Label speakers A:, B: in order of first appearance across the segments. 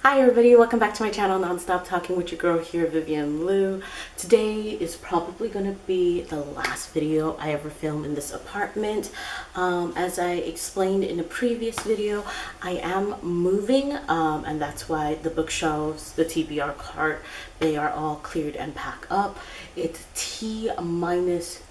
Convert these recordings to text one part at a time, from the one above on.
A: Hi everybody, welcome back to my channel, Nonstop Talking with your girl here, Vivian Liu. Today is probably going to be the last video I ever filmed in this apartment. As I explained in a previous video, I am moving and that's why the bookshelves, the TBR cart, they are all cleared and packed up. It's T minus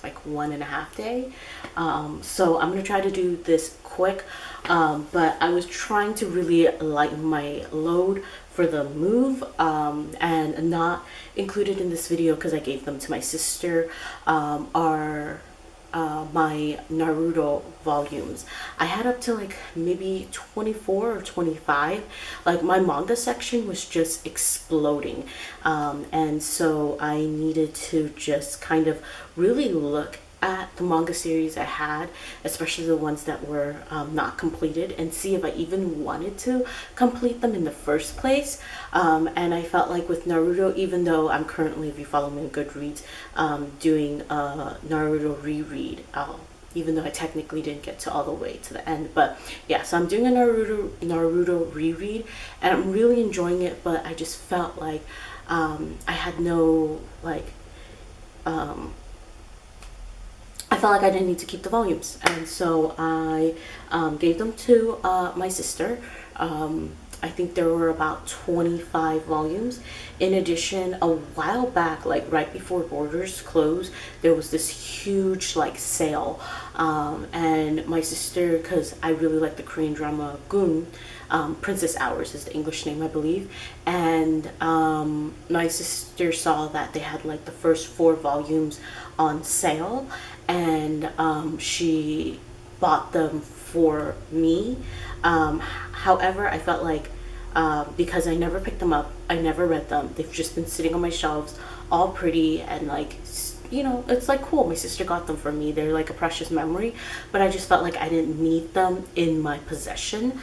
A: like 1.5 day, so I'm gonna try to do this quick, but I was trying to really lighten my load for the move and not included in this video because I gave them to my sister are my Naruto volumes. I had up to like maybe 24 or 25. Like my manga section was just exploding, and so I needed to just kind of really look at the manga series I had, especially the ones that were not completed, and see if I even wanted to complete them in the first place. And I felt like with Naruto, even though I'm currently, if you follow me on Goodreads, doing a Naruto reread, even though I technically didn't get to all the way to the end, but yeah, so I'm doing a Naruto reread and I'm really enjoying it, but I just felt like I had no like I felt like I didn't need to keep the volumes, and so I gave them to my sister. I think there were about 25 volumes. In addition, a while back, like right before borders closed, there was this huge like sale, and my sister, because I really like the Korean drama Gun, Princess Hours is the English name, I believe, and my sister saw that they had like the first 4 volumes on sale, and she bought them for me. However, I felt like because I never picked them up, I never read them, they've just been sitting on my shelves all pretty and like, you know, it's like cool, my sister got them for me, they're like a precious memory, but I just felt like I didn't need them in my possession,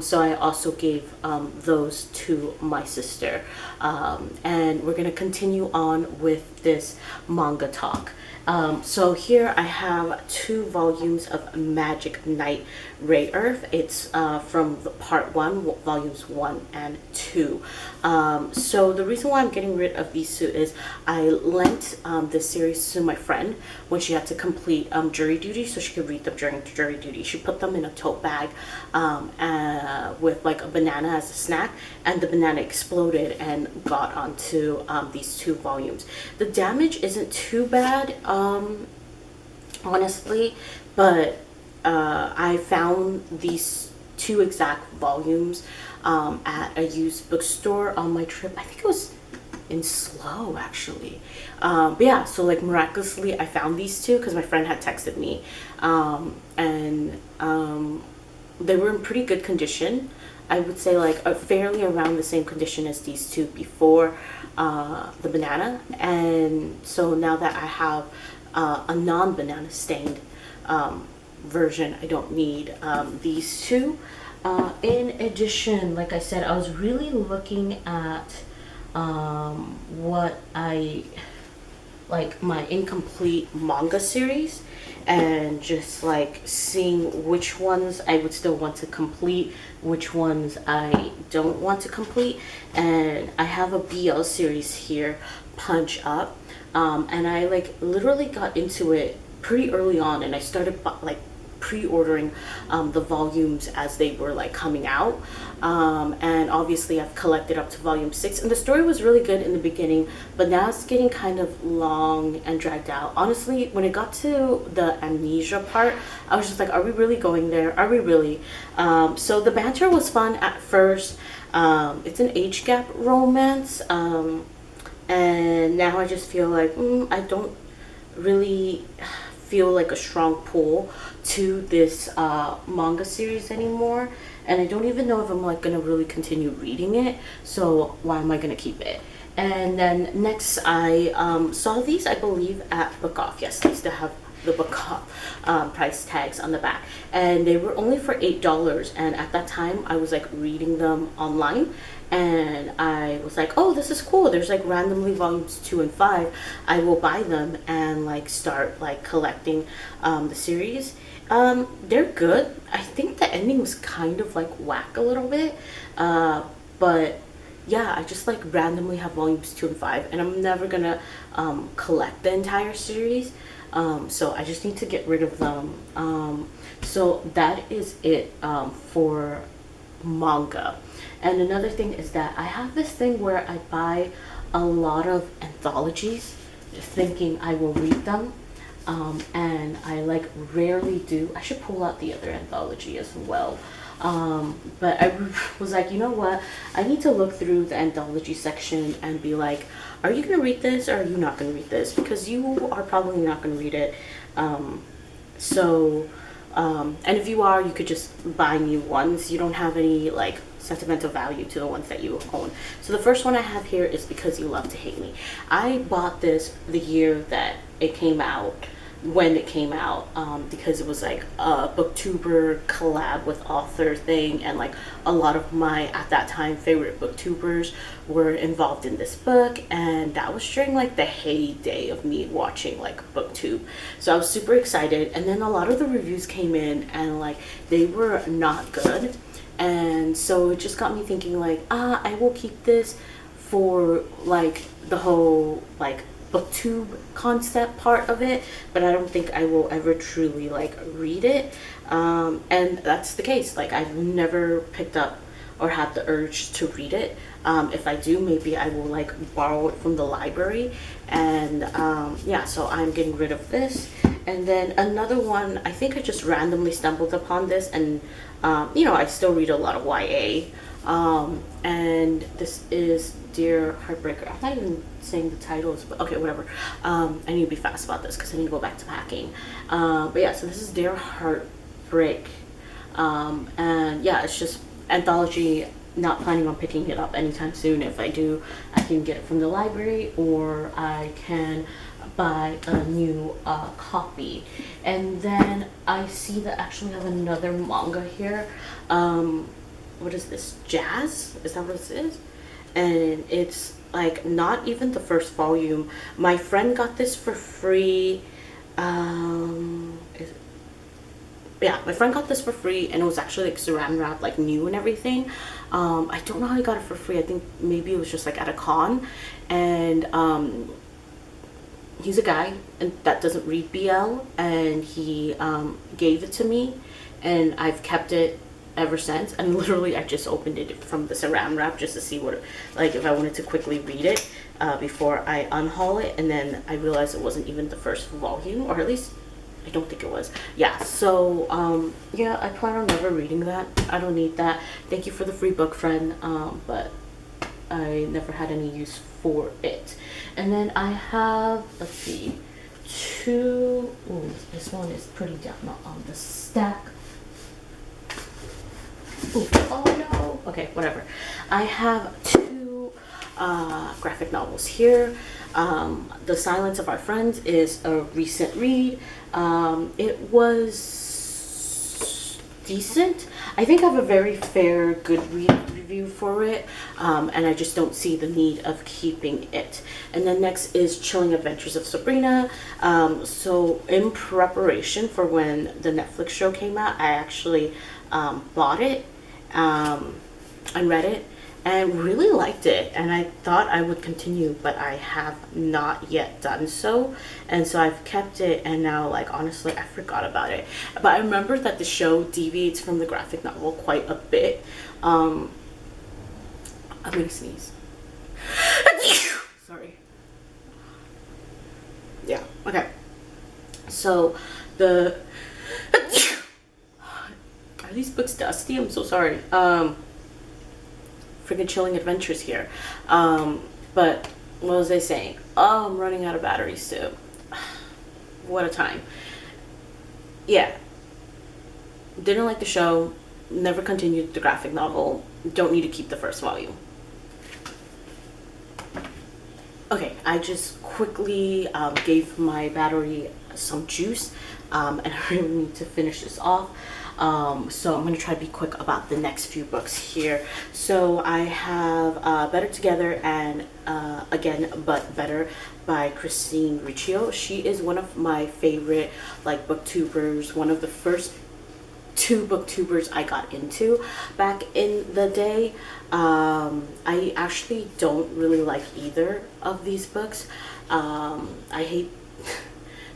A: so I also gave those to my sister, and we're gonna continue on with this manga talk. So here I have 2 volumes of Magic Knight Ray Earth. It's from the part 1, volumes 1 and 2. So the reason why I'm getting rid of these 2 is I lent this series to my friend when she had to complete jury duty, so she could read them during jury duty. She put them in a tote bag with like a banana as a snack, and the banana exploded and got onto these 2 volumes. The damage isn't too bad, honestly, but I found these 2 exact volumes at a used bookstore on my trip. I think it was in Slow, actually, but yeah, so like miraculously I found these 2 because my friend had texted me, and they were in pretty good condition. I would say like fairly around the same condition as these 2 before the banana, and so now that I have a non-banana stained version, I don't need these 2. In addition, like I said, I was really looking at what I like, my incomplete manga series, and just like seeing which ones I would still want to complete, which ones I don't want to complete. And I have a BL series here, Punch Up, and I like literally got into it pretty early on, and I started like pre-ordering the volumes as they were like coming out, and obviously I've collected up to volume 6, and the story was really good in the beginning, but now it's getting kind of long and dragged out. Honestly, when it got to the amnesia part, I was just like, are we really going there? Are we really? So the banter was fun at first. It's an age gap romance, and now I just feel like I don't really feel like a strong pull to this manga series anymore, and I don't even know if I'm like gonna really continue reading it, so why am I gonna keep it? And then next I saw these, I believe, at Book Off. Yes, they still have the Book Off price tags on the back, and they were only for $8, and at that time I was like reading them online, and I was like, oh, this is cool, there's like randomly volumes 2 and 5, I will buy them and like start like collecting the series. They're good. I think the ending was kind of like whack a little bit. But yeah, I just like randomly have volumes 2 and 5, and I'm never gonna collect the entire series. So I just need to get rid of them. So that is it for manga. And another thing is that I have this thing where I buy a lot of anthologies thinking I will read them. And I like rarely do. I should pull out the other anthology as well. But I was like, you know what? I need to look through the anthology section and be like, are you gonna read this or are you not gonna read this? Because you are probably not gonna read it. So and if you are, you could just buy new ones. You don't have any like sentimental value to the ones that you own. So the first one I have here is Because You Love to Hate Me. I bought this the year that it came out, when it came out, because it was like a booktuber collab with author thing, and like a lot of my at that time favorite booktubers were involved in this book, and that was during like the heyday of me watching like booktube. So I was super excited, and then a lot of the reviews came in and like they were not good, and so it just got me thinking like, I will keep this for like the whole like booktube concept part of it, but I don't think I will ever truly like read it. And that's the case. Like I've never picked up or had the urge to read it. If I do, maybe I will like borrow it from the library. And yeah, so I'm getting rid of this. And then another one, I think I just randomly stumbled upon this, and you know, I still read a lot of YA. And this is Dear Heartbreaker. I'm not even saying the titles, but okay, whatever. I need to be fast about this because I need to go back to packing. But yeah, so this is Dear Heartbreak. And yeah, it's just anthology. Not planning on picking it up anytime soon. If I do, I can get it from the library, or I can buy a new copy. And then I see that I actually have another manga here. What is this? Jazz? Is that what this is? And it's like not even the first volume. My friend got this for free. Yeah, my friend got this for free, and it was actually like saran wrap, like new and everything. I don't know how he got it for free. I think maybe it was just like at a con. And he's a guy and that doesn't read BL, and he gave it to me, and I've kept it ever since. And literally I just opened it from the saran wrap just to see what, like, if I wanted to quickly read it before I unhaul it, and then I realized it wasn't even the first volume, or at least I don't think it was. Yeah, so yeah, I plan on never reading that. I don't need that. Thank you for the free book, friend, but I never had any use for it. And then I have, let's see, two. Ooh, this one is pretty down on the stack. Ooh, oh no. Okay, whatever. I have two graphic novels here. The Silence of Our Friends is a recent read. It was decent. I think I have a very fair Goodreads review for it, and I just don't see the need of keeping it. And then next is Chilling Adventures of Sabrina. So in preparation for when the Netflix show came out, I actually bought it and read it and really liked it, and I thought I would continue, but I have not yet done so. And so I've kept it, and now, like, honestly, I forgot about it. But I remember that the show deviates from the graphic novel quite a bit. I'm gonna sneeze. Sorry. Yeah, okay. So the are these books dusty? I'm so sorry. Freaking Chilling Adventures here. But what was I saying? Oh, I'm running out of batteries too. What a time. Yeah. Didn't like the show. Never continued the graphic novel. Don't need to keep the first volume. Okay, I just quickly gave my battery some juice, and I really need to finish this off. So I'm going to try to be quick about the next few books here. So I have Better Together and Again But Better by Christine Riccio. She is one of my favorite like booktubers, one of the first two booktubers I got into back in the day. I actually don't really like either of these books. I hate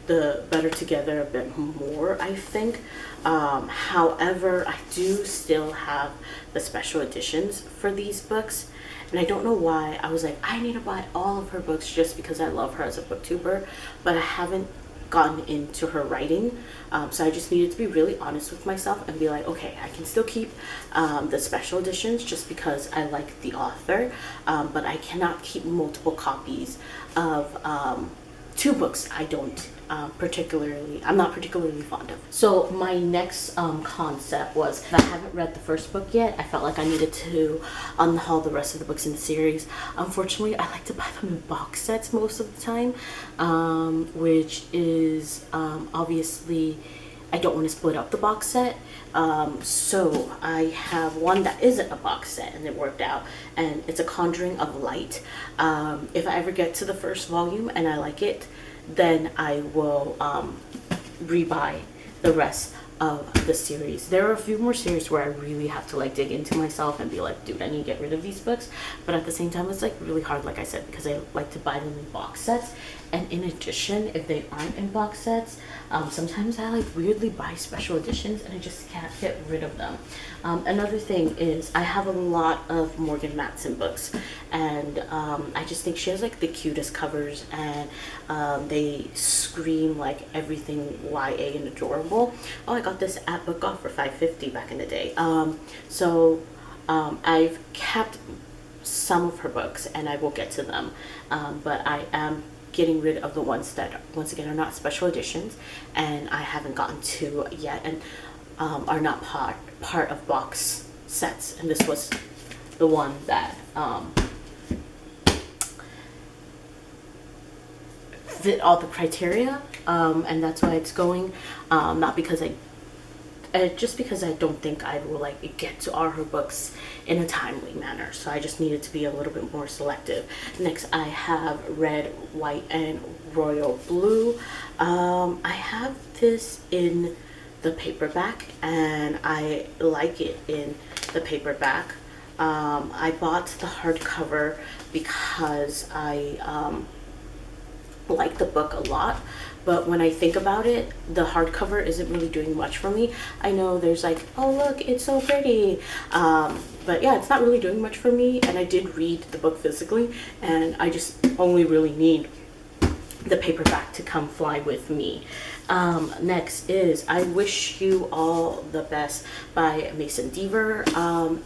A: the Better Together a bit more, I think. However, I do still have the special editions for these books, and I don't know why. I was like, I need to buy all of her books just because I love her as a booktuber, but I haven't gotten into her writing. So I just needed to be really honest with myself and be like, okay, I can still keep the special editions just because I like the author, but I cannot keep multiple copies of two books I'm not particularly fond of. So my next concept was, I haven't read the first book yet. I felt like I needed to unhaul the rest of the books in the series. Unfortunately, I like to buy them in box sets most of the time, which is obviously, I don't want to split up the box set. So I have one that isn't a box set, and it worked out, and it's A Conjuring of Light. If I ever get to the first volume and I like it, then I will rebuy the rest of the series. There are a few more series where I really have to like dig into myself and be like, dude, I need to get rid of these books. But at the same time, it's like really hard, like I said, because I like to buy them in box sets. And in addition, if they aren't in box sets, sometimes I like weirdly buy special editions and I just can't get rid of them. Another thing is I have a lot of Morgan Matson books, and I just think she has like the cutest covers, and they scream like everything YA and adorable. Oh, I got this at Book Off for $5.50 back in the day. I've kept some of her books and I will get to them, but I am getting rid of the ones that, once again, are not special editions and I haven't gotten to yet, and are not part of box sets. And this was the one that fit all the criteria, and that's why it's going. Not because just because I don't think I will like get to all her books in a timely manner. So I just needed to be a little bit more selective. Next, I have Red, White, and Royal Blue. I have this in the paperback, and I like it in the paperback. I bought the hardcover because I like the book a lot, but when I think about it, the hardcover isn't really doing much for me. I know there's like, oh look, it's so pretty, but yeah, it's not really doing much for me. And I did read the book physically, and I just only really need the paperback to come fly with me. Next is I Wish You All the Best by Mason Deaver,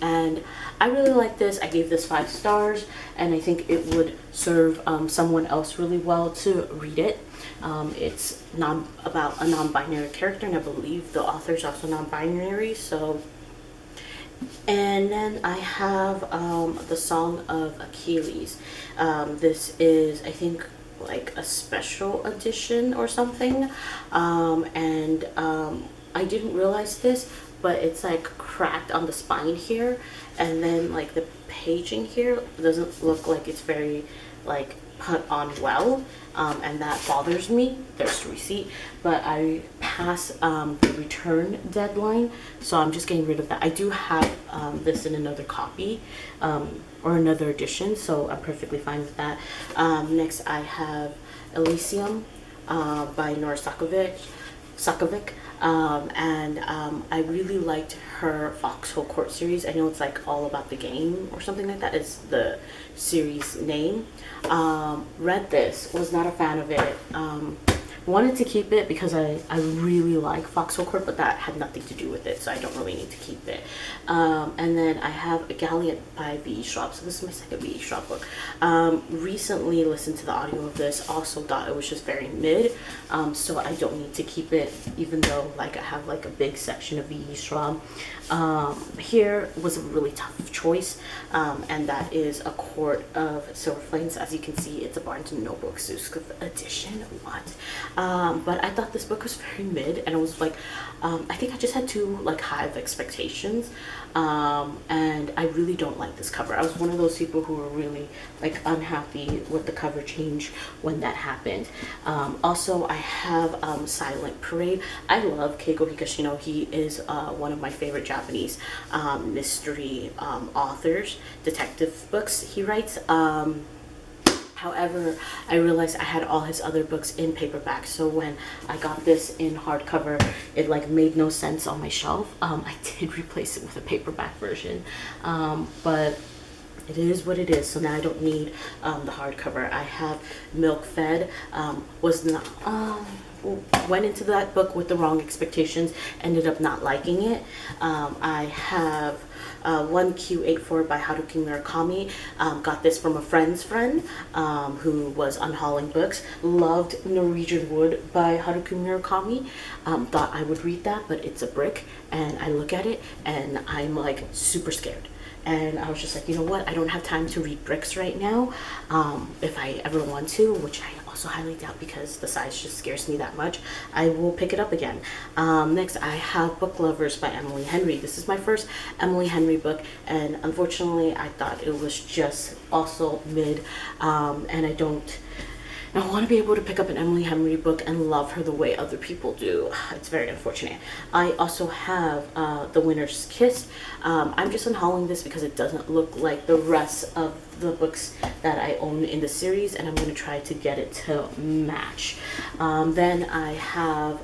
A: and I really like this. I gave this 5 stars, and I think it would serve someone else really well to read it. It's about a non-binary character, and I believe the author is also non-binary. So, and then I have the Song of Achilles. This is, I think, like a special edition or something, and I didn't realize this, but it's like cracked on the spine here, and then like the paging here doesn't look like it's very like put on well, and that bothers me. There's the receipt, but I passed the return deadline, so I'm just getting rid of that. I do have this in another copy, or another edition, so I'm perfectly fine with that. Next, I have Elysium by Nora Sokovic, and I really liked her Foxhole Court series. I know it's like All About the Game or something like that is the series name. Read this, was not a fan of it. Wanted to keep it because I really like Foxhole Court, but that had nothing to do with it, so I don't really need to keep it. And then I have A Gallant by V.E. Schwab. So this is my second V.E. Schwab book. Recently listened to the audio of this, also thought it was just very mid, so I don't need to keep it, even though like I have like a big section of V.E. Schwab. Here was a really tough choice, and that is A Court of Silver Flames. As you can see, it's a Barnes & Noble exclusive edition. What? but I thought this book was very mid, and it was like, I think I just had too like high of expectations, and I really don't like this cover. I was one of those people who were really like unhappy with the cover change when that happened. Also, I have Silent Parade. I love Keiko Higashino. He is one of my favorite Japanese mystery authors, detective books he writes. However, I realized I had all his other books in paperback, so when I got this in hardcover, it like made no sense on my shelf. I did replace it with a paperback version, but it is what it is. So now I don't need the hardcover. I have Milk Fed. Was not went into that book with the wrong expectations, ended up not liking it. I have 1Q84 by Haruki Murakami. Got this from a friend's friend who was unhauling books. Loved Norwegian Wood by Haruki Murakami. Thought I would read that, but it's a brick, and I look at it and I'm like super scared. And I was just like, you know what, I don't have time to read bricks right now. If I ever want to, which I also highly doubt because the size just scares me that much, I will pick it up again. Next, I have Book Lovers by Emily Henry. This is my first Emily Henry book, and unfortunately I thought it was just also mid, and I want to be able to pick up an Emily Henry book and love her the way other people do. It's very unfortunate. I also have The Winner's Kiss. I'm just unhauling this because it doesn't look like the rest of the books that I own in the series, and I'm going to try to get it to match. Then I have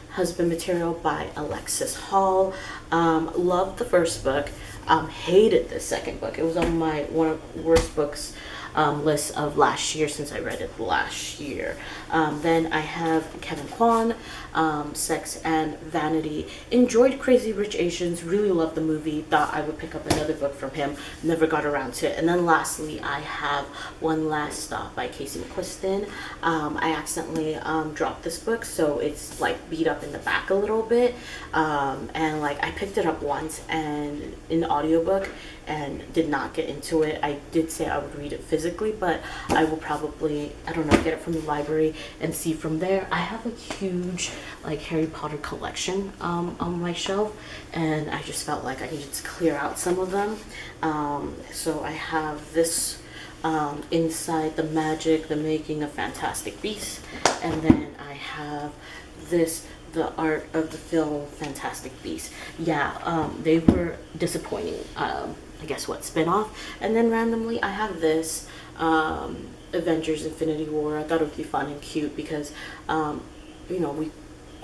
A: Husband Material by Alexis Hall. Loved the first book. Hated the second book. It was on my one of the worst books list of last year since I read it last year. Then I have Kevin Kwan, Sex and Vanity. Enjoyed Crazy Rich Asians, really loved the movie, thought I would pick up another book from him, never got around to it. And then lastly, I have One Last Stop by Casey McQuiston. I accidentally dropped this book, so it's like beat up in the back a little bit. And like I picked it up once and in audiobook and did not get into it. I did say I would read it physically, but I will probably, I don't know, get it from the library and see from there. I have a huge like Harry Potter collection on my shelf, and I just felt like I needed to clear out some of them. So I have this Inside the Magic, the Making of Fantastic Beasts, and then I have this, The Art of the Film Fantastic Beasts. Yeah, they were disappointing. I guess what, spin-off. And then randomly I have this Avengers Infinity War. I thought it would be fun and cute because you know,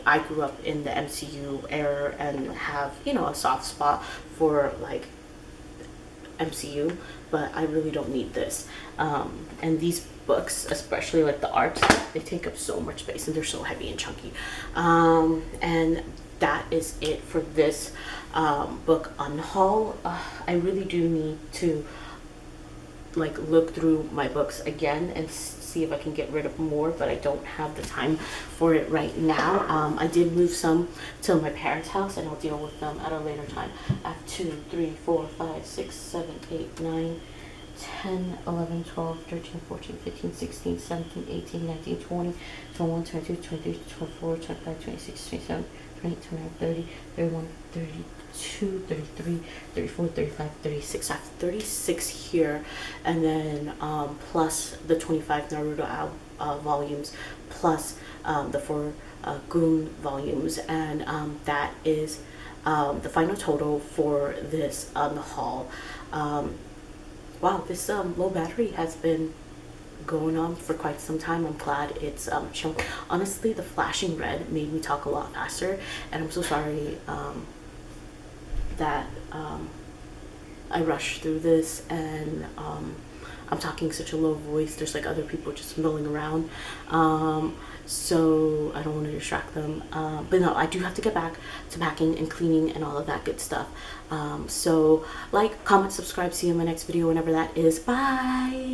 A: I grew up in the MCU era and have, you know, a soft spot for like MCU, but I really don't need this. And these books, especially like the art, they take up so much space and they're so heavy and chunky. And that is it for this book Unhaul. I really do need to like look through my books again and see if I can get rid of more, but I don't have the time for it right now. I did move some to my parents' house, and I'll deal with them at a later time. I have 2, 3, 4, 5, 6, 7, 8, 9, 10, 11, 12, 13, 14, 15, 16, 17, 18, 19, 20, 21, 22, 23, 24, 25, 26, 27, 28, 29, 30, 31, 32, 33, 34, 35, 36. I have 36 here, and then plus the 25 Naruto volumes, plus the 4 Goon volumes, and that is the final total for this haul. Wow, this low battery has been going on for quite some time. I'm glad it's chill. Honestly, the flashing red made me talk a lot faster, and I'm so sorry that I rushed through this, and I'm talking such a low voice. There's like other people just milling around, so I don't want to distract them. But no, I do have to get back to packing and cleaning and all of that good stuff. So like, comment, subscribe, see you in my next video whenever that is. Bye.